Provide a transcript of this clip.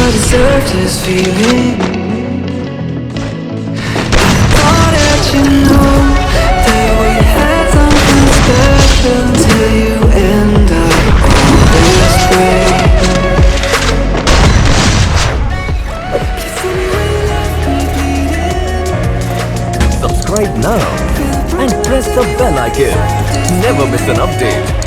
I deserved this feeling. I thought that you know that we had something special till you end up all this way. Subscribe now and press the bell icon. Never miss an update.